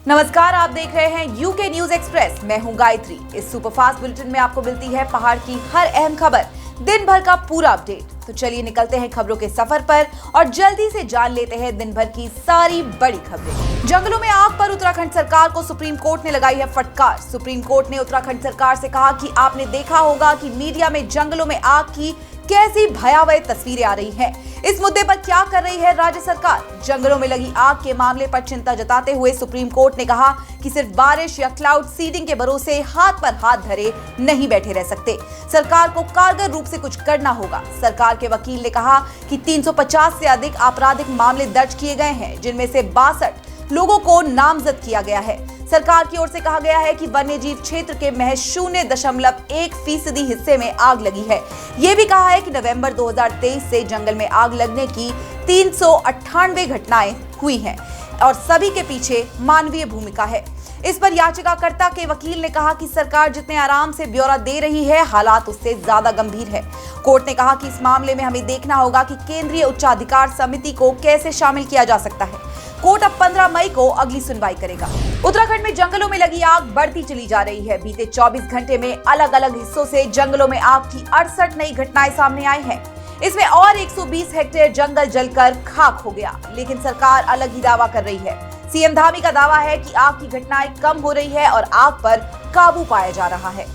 नमस्कार, आप देख रहे हैं यूके न्यूज एक्सप्रेस। मैं हूं गायत्री। इस सुपरफास्ट बुलेटिन में आपको मिलती है पहाड़ की हर अहम खबर, दिन भर का पूरा अपडेट। तो चलिए निकलते हैं खबरों के सफर पर और जल्दी से जान लेते हैं दिन भर की सारी बड़ी खबरें। जंगलों में आग पर उत्तराखंड सरकार को सुप्रीम कोर्ट ने लगाई है फटकार। सुप्रीम कोर्ट ने उत्तराखंड सरकार से कहा कि आपने देखा होगा कि मीडिया में जंगलों में आग की कैसी भयावह तस्वीरें आ रही हैं। इस मुद्दे पर क्या कर रही है राज्य सरकार? जंगलों में लगी आग के मामले पर चिंता जताते हुए सुप्रीम कोर्ट ने कहा कि सिर्फ बारिश या क्लाउड सीडिंग के भरोसे हाथ पर हाथ धरे नहीं बैठे रह सकते। सरकार को कारगर रूप से कुछ करना होगा। सरकार के वकील ने कहा कि 350 से अधिक आपराधिक मामले दर्ज किए गए हैं, जिनमें से 62 लोगों को नामजद किया गया है। सरकार की ओर से कहा गया है कि वन्यजीव क्षेत्र के महज 0.1% हिस्से में आग लगी है। यह भी कहा है कि नवंबर 2023 से जंगल में आग लगने की 398 घटनाएं हुई हैं और सभी के पीछे मानवीय भूमिका है। इस पर याचिकाकर्ता के वकील ने कहा कि सरकार जितने आराम से ब्यौरा दे रही है, हालात उससे ज्यादा गंभीर है। कोर्ट ने कहा कि इस मामले में हमें देखना होगा कि केंद्रीय उच्चाधिकार समिति को कैसे शामिल किया जा सकता है। कोर्ट अब 15 मई को अगली सुनवाई करेगा। उत्तराखंड में जंगलों में लगी आग बढ़ती चली जा रही है। बीते 24 घंटे में अलग अलग हिस्सों से जंगलों में आग की 68 नई घटनाएं सामने आई हैं। इसमें और 120 हेक्टेयर जंगल जलकर खाक हो गया, लेकिन सरकार अलग ही दावा कर रही है। सीएम धामी का दावा है कि आग की घटनाएं कम हो रही है और आग पर काबू पाया जा रहा है।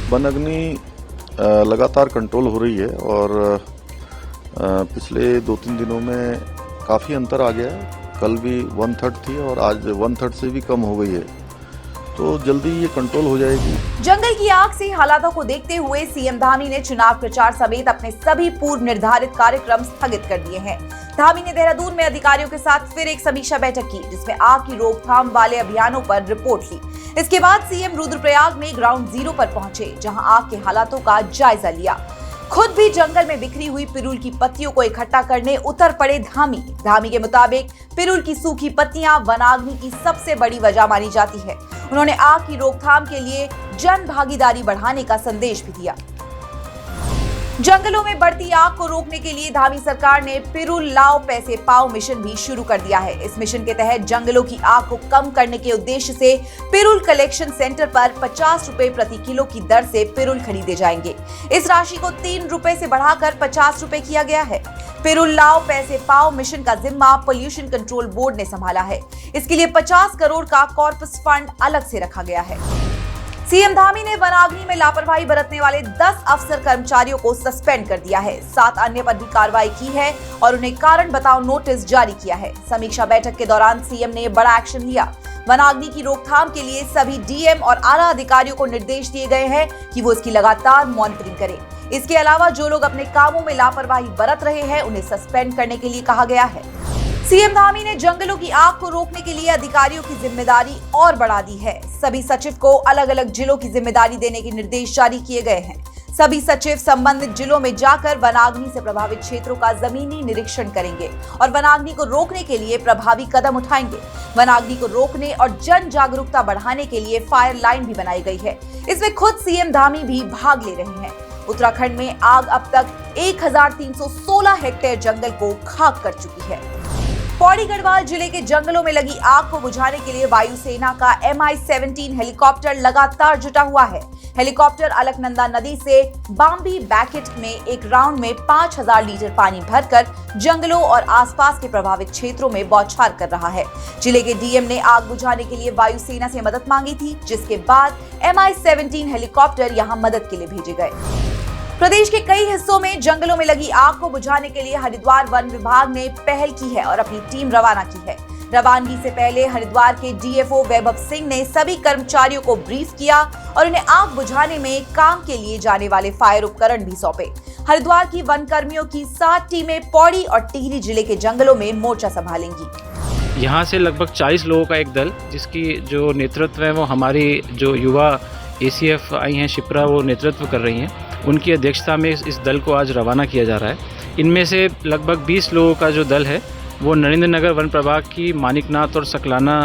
वन अग्नि लगातार कंट्रोल हो रही है और पिछले 2-3 दिनों में काफी अंतर आ गया है। कल भी 1/3 थी और आज 1/3 से भी कम हो गई है, तो जल्दी ये कंट्रोल हो जाएगी। जंगल की आग से हालातों को देखते हुए सीएम धामी ने चुनाव प्रचार समेत अपने सभी पूर्व निर्धारित कार्यक्रम स्थगित कर दिए हैं। धामी ने देहरादून में अधिकारियों के साथ फिर एक समीक्षा बैठक की, जिसमें आग की रोकथाम वाले अभियानों पर रिपोर्ट ली। इसके बाद सीएम रुद्रप्रयाग में ग्राउंड जीरो पर पहुंचे, जहां आग के हालातों का जायजा लिया। खुद भी जंगल में बिखरी हुई पिरूल की पत्तियों को इकट्ठा करने उतर पड़े धामी। धामी के मुताबिक पिरूल की सूखी पत्तियां वनाग्नि की सबसे बड़ी वजह मानी जाती है। उन्होंने आग की रोकथाम के लिए जन भागीदारी बढ़ाने का संदेश भी दिया। जंगलों में बढ़ती आग को रोकने के लिए धामी सरकार ने पिरूल लाओ पैसे पाओ मिशन भी शुरू कर दिया है। इस मिशन के तहत जंगलों की आग को कम करने के उद्देश्य से पिरूल कलेक्शन सेंटर पर 50 रुपए प्रति किलो की दर से पिरूल खरीदे जाएंगे। इस राशि को 3 रुपए से बढ़ाकर 50 रुपए किया गया है। पिरूल लाओ पैसे पाओ मिशन का जिम्मा पोल्यूशन कंट्रोल बोर्ड ने संभाला है। इसके लिए 50 करोड़ का कॉर्पस फंड अलग से रखा गया है। सीएम धामी ने वनाग्नि में लापरवाही बरतने वाले 10 अफसर कर्मचारियों को सस्पेंड कर दिया है। 7 अन्य पर भी कार्रवाई की है और उन्हें कारण बताओ नोटिस जारी किया है। समीक्षा बैठक के दौरान सीएम ने बड़ा एक्शन लिया। वनाग्नि की रोकथाम के लिए सभी डीएम और आला अधिकारियों को निर्देश दिए गए हैं कि वो इसकी लगातार मॉनिटरिंग करें। इसके अलावा जो लोग अपने कामों में लापरवाही बरत रहे हैं, उन्हें सस्पेंड करने के लिए कहा गया है। सीएम धामी ने जंगलों की आग को रोकने के लिए अधिकारियों की जिम्मेदारी और बढ़ा दी है। सभी सचिव को अलग अलग जिलों की जिम्मेदारी देने के निर्देश जारी किए गए हैं। सभी सचिव संबंधित जिलों में जाकर वनाग्नि से प्रभावित क्षेत्रों का जमीनी निरीक्षण करेंगे और वनाग्नि को रोकने के लिए प्रभावी कदम उठाएंगे। वनाग्नि को रोकने और जन जागरूकता बढ़ाने के लिए फायर लाइन भी बनाई गई है। इसमें खुद सीएम धामी भी भाग ले रहे हैं। उत्तराखंड में आग अब तक 1316 हेक्टेयर जंगल को खाक कर चुकी है। पौड़ी गढ़वाल जिले के जंगलों में लगी आग को बुझाने के लिए वायुसेना का MI-17 हेलीकॉप्टर लगातार जुटा हुआ है। हेलीकॉप्टर अलकनंदा नदी से बाम्बी बैकेट में एक राउंड में 5000 लीटर पानी भरकर जंगलों और आसपास के प्रभावित क्षेत्रों में बौछार कर रहा है। जिले के डीएम ने आग बुझाने के लिए वायुसेना से मदद मांगी थी, जिसके बाद MI-17 हेलीकॉप्टर यहां मदद के लिए भेजे गए। प्रदेश के कई हिस्सों में जंगलों में लगी आग को बुझाने के लिए हरिद्वार वन विभाग ने पहल की है और अपनी टीम रवाना की है। रवानगी से पहले हरिद्वार के डीएफओ वैभव सिंह ने सभी कर्मचारियों को ब्रीफ किया और उन्हें आग बुझाने में काम के लिए जाने वाले फायर उपकरण भी सौंपे। हरिद्वार की वन कर्मियों की 7 टीमें पौड़ी और टिहरी जिले के जंगलों में मोर्चा संभालेंगी। यहाँ से लगभग 40 लोगों का एक दल, जिसकी जो नेतृत्व है वो हमारी जो युवा ACF आई हैं शिप्रा, वो नेतृत्व कर रही हैं। उनकी अध्यक्षता में इस दल को आज रवाना किया जा रहा है। इनमें से लगभग 20 लोगों का जो दल है वो नरेंद्र नगर वन प्रभाग की मानिकनाथ और सकलाना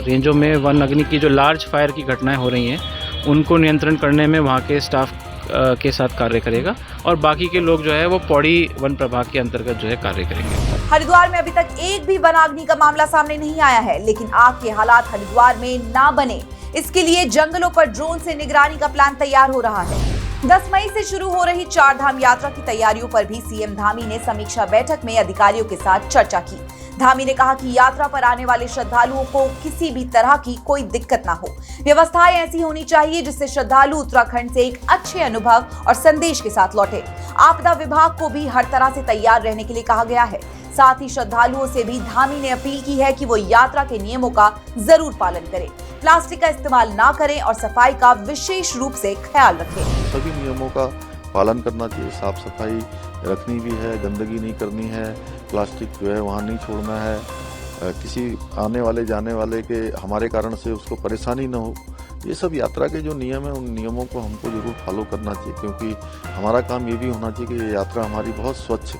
रेंजों में वन अग्नि की जो लार्ज फायर की घटनाएं हो रही हैं उनको नियंत्रण करने में वहाँ के स्टाफ के साथ कार्य करेगा और बाकी के लोग जो है वो पौड़ी वन प्रभाग के अंतर्गत जो है कार्य करेंगे। हरिद्वार में अभी तक एक भी वनाग्नि का मामला सामने नहीं आया है, लेकिन आग के हालात हरिद्वार में ना बने, इसके लिए जंगलों पर ड्रोन से निगरानी का प्लान तैयार हो रहा है। 10 मई से शुरू हो रही चारधाम यात्रा की तैयारियों पर भी सीएम धामी ने समीक्षा बैठक में अधिकारियों के साथ चर्चा की। धामी ने कहा कि यात्रा पर आने वाले श्रद्धालुओं को किसी भी तरह की कोई दिक्कत ना हो। व्यवस्थाएं ऐसी होनी चाहिए जिससे श्रद्धालु उत्तराखंड से एक अच्छे अनुभव और संदेश के साथ लौटे। आपदा विभाग को भी हर तरह से तैयार रहने के लिए कहा गया है। साथ ही श्रद्धालुओं से भी धामी ने अपील की है कि वो यात्रा के नियमों का जरूर पालन करें, प्लास्टिक का इस्तेमाल ना करें और सफाई का विशेष रूप से ख्याल रखें। सभी नियमों का पालन करना चाहिए, साफ सफाई रखनी भी है, गंदगी नहीं करनी है, प्लास्टिक जो है वहाँ नहीं छोड़ना है, किसी आने वाले जाने वाले के हमारे कारण से उसको परेशानी न हो। ये सब यात्रा के जो नियम है उन नियमों को हमको जरूर फॉलो करना चाहिए, क्योंकि हमारा काम ये भी होना चाहिए कि ये यात्रा हमारी बहुत स्वच्छ,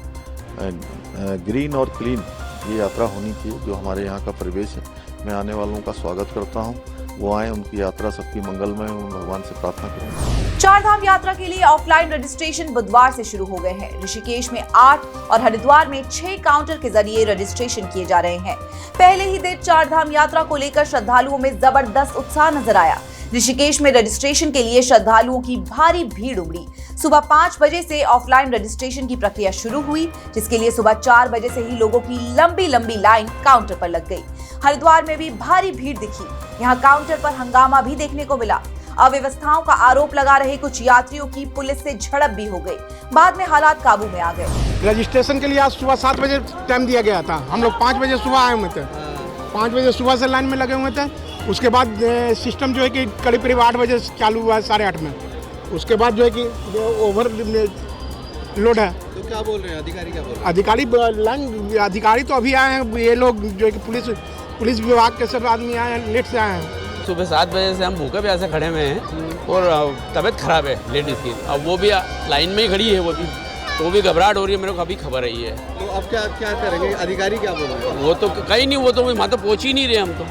ग्रीन और क्लीन ये यात्रा होनी चाहिए। जो हमारे यहाँ का परिवेश है, मैं आने वालों का स्वागत करता हूँ, वो आए, उनकी यात्रा सबकी मंगलमय हो, भगवान से प्रार्थना करूँगा। चारधाम यात्रा के लिए ऑफलाइन रजिस्ट्रेशन बुधवार से शुरू हो गए हैं। ऋषिकेश में 8 और हरिद्वार में 6 काउंटर के जरिए रजिस्ट्रेशन किए जा रहे हैं। पहले ही दिन चारधाम यात्रा को लेकर श्रद्धालुओं में जबरदस्त उत्साह नजर आया। ऋषिकेश में रजिस्ट्रेशन के लिए श्रद्धालुओं की भारी भीड़ उमड़ी। सुबह 5 बजे से ऑफलाइन रजिस्ट्रेशन की प्रक्रिया शुरू हुई, जिसके लिए सुबह 4 बजे से ही लोगों की लंबी लाइन काउंटर पर लग गई। हरिद्वार में भी भारी भीड़ दिखी। यहाँ काउंटर पर हंगामा भी देखने को मिला। अव्यवस्थाओं का आरोप लगा रहे कुछ यात्रियों की पुलिस से झड़प भी हो गई। बाद में हालात काबू में आ गए। रजिस्ट्रेशन के लिए आज सुबह 7 बजे टाइम दिया गया था। हम लोग 5 बजे सुबह आए हुए थे। 5 बजे सुबह से लाइन में लगे हुए थे। उसके बाद सिस्टम जो है कि करीब 8 बजे चालू हुआ है, 8:30 में। उसके बाद जो है कि ओवर लोड है। तो क्या बोल रहे हैं अधिकारी, क्या बोल रहे हैं? अधिकारी तो अभी आए हैं। ये लोग जो है कि पुलिस विभाग के सब आदमी आए हैं, लेट से आए हैं। सुबह 7 बजे से हम भूखे प्यासे खड़े हुए हैं और तबीयत खराब है लेडीज़ की। अब वो भी लाइन में ही खड़ी है, वो भी घबराहट हो रही है, मेरे को अभी खबर आई है। तो अब क्या करेंगे? अधिकारी क्या बोल रहे हैं? वो तो कहीं नहीं, वो तो वहाँ तो पहुँच ही नहीं रहे। हम तो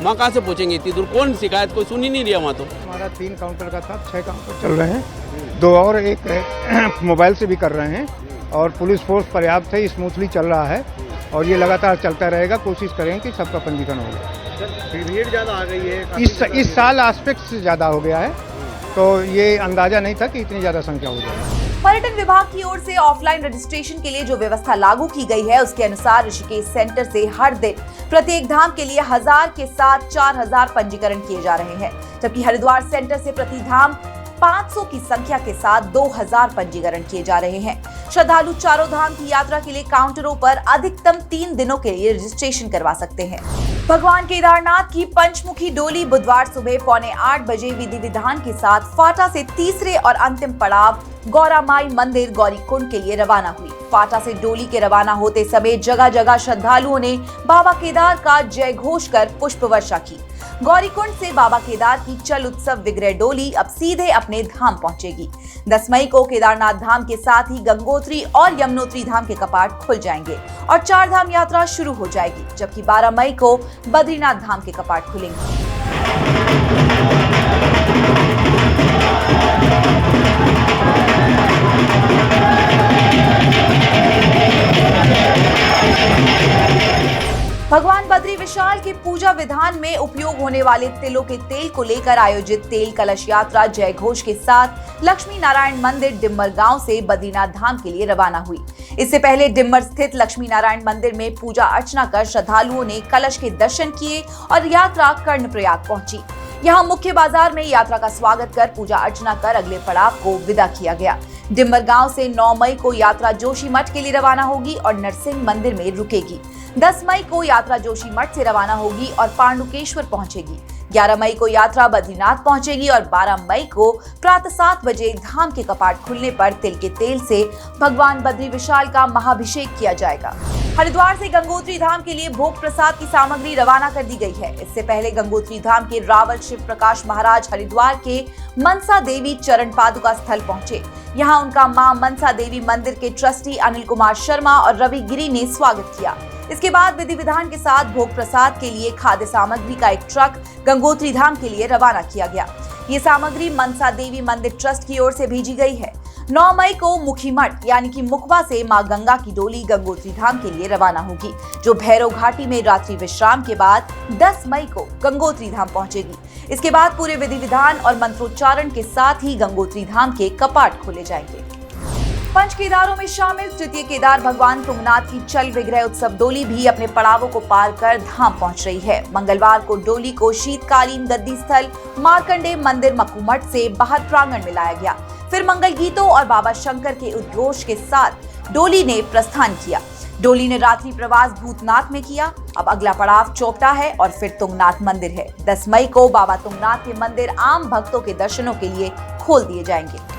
वहाँ कहाँ से पहुँचेंगे इतनी दूर? कौन शिकायत कोई सुन ही नहीं रहा वहाँ तो। हमारा 3 काउंटर का था, 6 काउंटर चल रहे हैं, 2 और एक मोबाइल से भी कर रहे हैं और पुलिस फोर्स पर्याप्त है, स्मूथली चल रहा है और ये लगातार चलता रहेगा। कोशिश करें कि सबका पंजीकरण हो जाए। भीड़ ज़्यादा आ गई है इस साल एस्पेक्ट से ज़्यादा हो गया है, तो ये अंदाजा नहीं था कि इतनी ज़्यादा संख्या हो जाएगी। पर्यटन विभाग की ओर से ऑफलाइन रजिस्ट्रेशन के लिए जो व्यवस्था लागू की गई है, उसके अनुसार ऋषिकेश सेंटर से हर दिन प्रत्येक धाम के लिए 1000 के साथ 4000 पंजीकरण किए जा रहे हैं, जबकि हरिद्वार सेंटर से प्रति धाम 500 की संख्या के साथ 2000 पंजीकरण किए जा रहे हैं। श्रद्धालु चारों धाम की यात्रा के लिए काउंटरों पर अधिकतम 3 दिनों के लिए रजिस्ट्रेशन करवा सकते हैं। भगवान केदारनाथ की पंचमुखी डोली बुधवार सुबह 7:45 बजे विधि विधान के साथ फाटा से तीसरे और अंतिम पड़ाव गौरामाई मंदिर गौरीकुंड के लिए रवाना हुई। फाटा से डोली के रवाना होते समय जगह जगह श्रद्धालुओं ने बाबा केदार का जय घोष कर पुष्प वर्षा की। गौरीकुंड से बाबा केदार की चल उत्सव विग्रह डोली अब सीधे अपने धाम पहुंचेगी। 10 मई को केदारनाथ धाम के साथ ही गंगोत्री और यमुनोत्री धाम के कपाट खुल जाएंगे और चारधाम यात्रा शुरू हो जाएगी, जबकि 12 मई को बद्रीनाथ धाम के कपाट खुलेंगे। भगवान बद्री विशाल के पूजा विधान में उपयोग होने वाले तिलों के तेल को लेकर आयोजित तेल कलश यात्रा जय घोष के साथ लक्ष्मी नारायण मंदिर डिम्मर गांव से बद्रीनाथ धाम के लिए रवाना हुई। इससे पहले डिम्मर स्थित लक्ष्मी नारायण मंदिर में पूजा अर्चना कर श्रद्धालुओं ने कलश के दर्शन किए और यात्रा कर्णप्रयाग पहुंची। यहाँ मुख्य बाजार में यात्रा का स्वागत कर पूजा अर्चना कर अगले पड़ाव को विदा किया गया। डिम्मर गांव से 9 मई को यात्रा जोशी मठ के लिए रवाना होगी और नरसिंह मंदिर में रुकेगी। 10 मई को यात्रा जोशी मठ से रवाना होगी और पांडुकेश्वर पहुंचेगी। 11 मई को यात्रा बद्रीनाथ पहुंचेगी और 12 मई को प्रातः 7 बजे धाम के कपाट खुलने पर तिल के तेल से भगवान बद्री विशाल का महाभिषेक किया जाएगा। हरिद्वार से गंगोत्री धाम के लिए भोग प्रसाद की सामग्री रवाना कर दी गई है। इससे पहले गंगोत्री धाम के रावल शिव प्रकाश महाराज हरिद्वार के मनसा देवी चरण पादुका स्थल पहुंचे। यहाँ उनका मां मनसा देवी मंदिर के ट्रस्टी अनिल कुमार शर्मा और रवि गिरी ने स्वागत किया। इसके बाद विधि विधान के साथ भोग प्रसाद के लिए खाद्य सामग्री का एक ट्रक गंगोत्री धाम के लिए रवाना किया गया। ये सामग्री मनसा देवी मंदिर ट्रस्ट की ओर से भेजी गई है। 9 मई को मुखीमठ यानी कि मुखबा से मां गंगा की डोली गंगोत्री धाम के लिए रवाना होगी, जो भैरव घाटी में रात्रि विश्राम के बाद 10 मई को गंगोत्री धाम पहुंचेगी। इसके बाद पूरे विधि विधान और मंत्रोच्चारण के साथ ही गंगोत्री धाम के कपाट खोले जाएंगे। पंच केदारों में शामिल तृतीय केदार भगवान तुंगनाथ की चल विग्रह उत्सव डोली भी अपने पड़ावों को पार कर धाम पहुंच रही है। मंगलवार को डोली को शीतकालीन गद्दी स्थल मार्कंडेय मंदिर मकुमठ से बाहर प्रांगण में लाया गया। फिर मंगल गीतों और बाबा शंकर के उद्घोष के साथ डोली ने प्रस्थान किया। डोली ने रात्रि प्रवास भूतनाथ में किया। अब अगला पड़ाव चोपटा है और फिर तुंगनाथ मंदिर है। 10 मई को बाबा तुंगनाथ के मंदिर आम भक्तों के दर्शनों के लिए खोल दिए जाएंगे।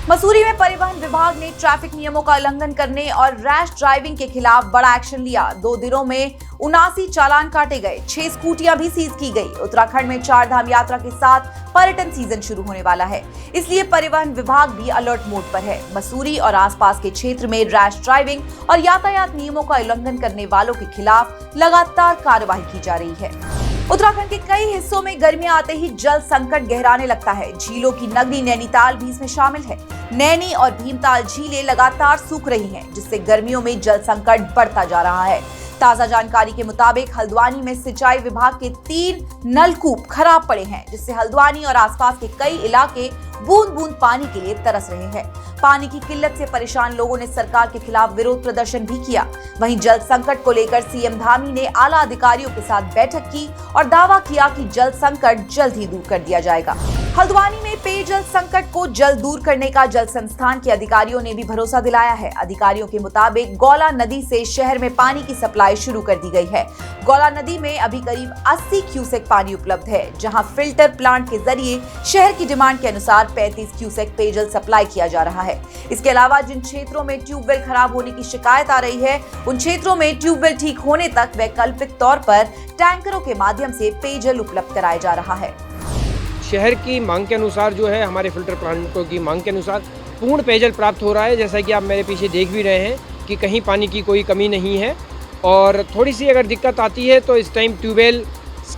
मसूरी में परिवहन विभाग ने ट्रैफिक नियमों का उल्लंघन करने और रैश ड्राइविंग के खिलाफ बड़ा एक्शन लिया। 2 दिनों में 79 चालान काटे गए, 6 स्कूटियां भी सीज की गई। उत्तराखंड में 4 धाम यात्रा के साथ पर्यटन सीजन शुरू होने वाला है, इसलिए परिवहन विभाग भी अलर्ट मोड पर है। मसूरी और आसपास के क्षेत्र में रैश ड्राइविंग और यातायात नियमों का उल्लंघन करने वालों के खिलाफ लगातार कार्रवाई की जा रही है। उत्तराखंड के कई हिस्सों में गर्मियां आते ही जल संकट गहराने लगता है। झीलों की नगरी नैनीताल भी इसमें शामिल है। नैनी और भीमताल झीलें लगातार सूख रही हैं, जिससे गर्मियों में जल संकट बढ़ता जा रहा है। ताजा जानकारी के मुताबिक हल्द्वानी में सिंचाई विभाग के 3 नलकूप खराब पड़े हैं, जिससे हल्द्वानी और आसपास के कई इलाके बूंद बूंद पानी के लिए तरस रहे हैं। पानी की किल्लत से परेशान लोगों ने सरकार के खिलाफ विरोध प्रदर्शन भी किया। वहीं जल संकट को लेकर सीएम धामी ने आला अधिकारियों के साथ बैठक की और दावा किया कि जल संकट जल्द ही दूर कर दिया जाएगा। हल्द्वानी में पेयजल संकट को जल्द दूर करने का जल संस्थान के अधिकारियों ने भी भरोसा दिलाया है। अधिकारियों के मुताबिक गौला नदी से शहर में पानी की सप्लाई शुरू कर दी गई है। गौला नदी में अभी करीब 80 क्यूसेक पानी उपलब्ध है, जहां फिल्टर प्लांट के जरिए शहर की डिमांड के अनुसार 35 क्यूसेक पेयजल सप्लाई किया जा रहा है। इसके अलावा जिन क्षेत्रों में ट्यूबवेल खराब होने की शिकायत आ रही है, उन क्षेत्रों में ट्यूबवेल ठीक होने तक वैकल्पिक तौर पर टैंकरों के माध्यम से पेयजल उपलब्ध कराया जा रहा है। शहर की मांग के अनुसार जो है, हमारे फिल्टर प्लांटों की मांग के अनुसार पूर्ण पेयजल प्राप्त हो रहा है। जैसा कि आप मेरे पीछे देख भी रहे हैं कि कहीं पानी की कोई कमी नहीं है। और थोड़ी सी अगर दिक्कत आती है तो इस टाइम ट्यूबवेल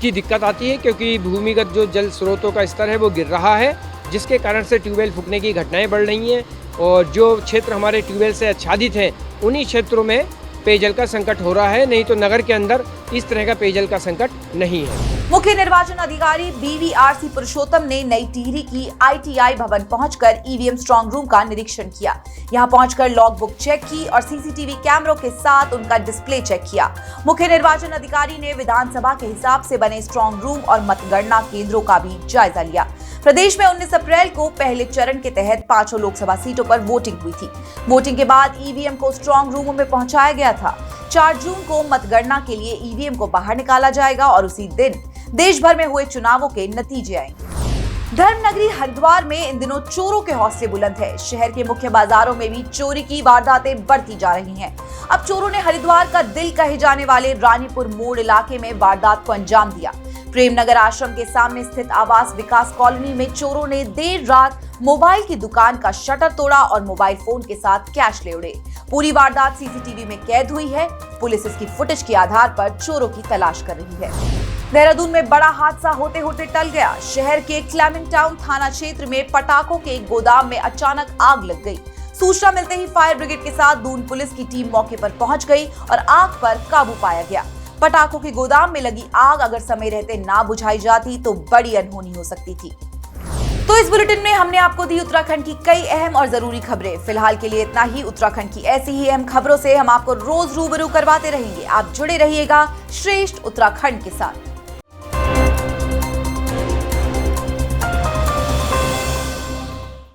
की दिक्कत आती है, क्योंकि भूमिगत जो जल स्रोतों का स्तर है वो गिर रहा है, जिसके कारण से ट्यूबवेल फूकने की घटनाएं बढ़ रही हैं। और जो क्षेत्र हमारे ट्यूबवेल से आच्छादित हैं, उन्हीं क्षेत्रों में पेयजल का संकट हो रहा है, नहीं तो नगर के अंदर इस तरह का पेयजल का संकट नहीं है। मुख्य निर्वाचन अधिकारी बीवीआरसी पुरुषोत्तम ने नई टिहरी की आईटीआई भवन पहुंचकर ईवीएम स्ट्रांग रूम का निरीक्षण किया। यहां पहुंचकर लॉग बुक चेक की और सीसीटीवी कैमरों के साथ उनका डिस्प्ले चेक किया। मुख्य निर्वाचन अधिकारी ने विधानसभा के हिसाब से बने स्ट्रांग रूम और मतगणना केंद्रों का भी जायजा लिया। प्रदेश में 19 अप्रैल को पहले चरण के तहत 5 लोकसभा सीटों पर वोटिंग हुई थी। वोटिंग के बाद ईवीएम को स्ट्रांग रूमों में पहुंचाया गया था। 4 जून को मतगणना के लिए ईवीएम को बाहर निकाला जाएगा और उसी दिन देश भर में हुए चुनावों के नतीजे आएंगे। धर्मनगरी हरिद्वार में इन दिनों चोरों के हौसले बुलंद है। शहर के मुख्य बाजारों में भी चोरी की वारदातें बढ़ती जा रही हैं। अब चोरों ने हरिद्वार का दिल कहे जाने वाले रानीपुर मोड़ इलाके में वारदात को अंजाम दिया। प्रेमनगर आश्रम के सामने स्थित आवास विकास कॉलोनी में चोरों ने देर रात मोबाइल की दुकान का शटर तोड़ा और मोबाइल फोन के साथ कैश ले उड़े। पूरी वारदात सीसीटीवी में कैद हुई है। पुलिस इसकी फुटेज के आधार पर चोरों की तलाश कर रही है। देहरादून में बड़ा हादसा होते होते टल गया। शहर के क्लेमेंट टाउन थाना क्षेत्र में पटाखों के एक गोदाम में अचानक आग लग गई। सूचना मिलते ही फायर ब्रिगेड के साथ दून पुलिस की टीम मौके पर पहुंच गई और आग पर काबू पाया गया। पटाखों के गोदाम में लगी आग अगर समय रहते ना बुझाई जाती तो बड़ी अनहोनी हो सकती थी। तो इस बुलेटिन में हमने आपको दी उत्तराखंड की कई अहम और जरूरी खबरें। फिलहाल के लिए इतना ही। उत्तराखंड की ऐसी ही अहम खबरों से हम आपको रोज रूबरू करवाते रहेंगे। आप जुड़े रहिएगा श्रेष्ठ उत्तराखंड के साथ।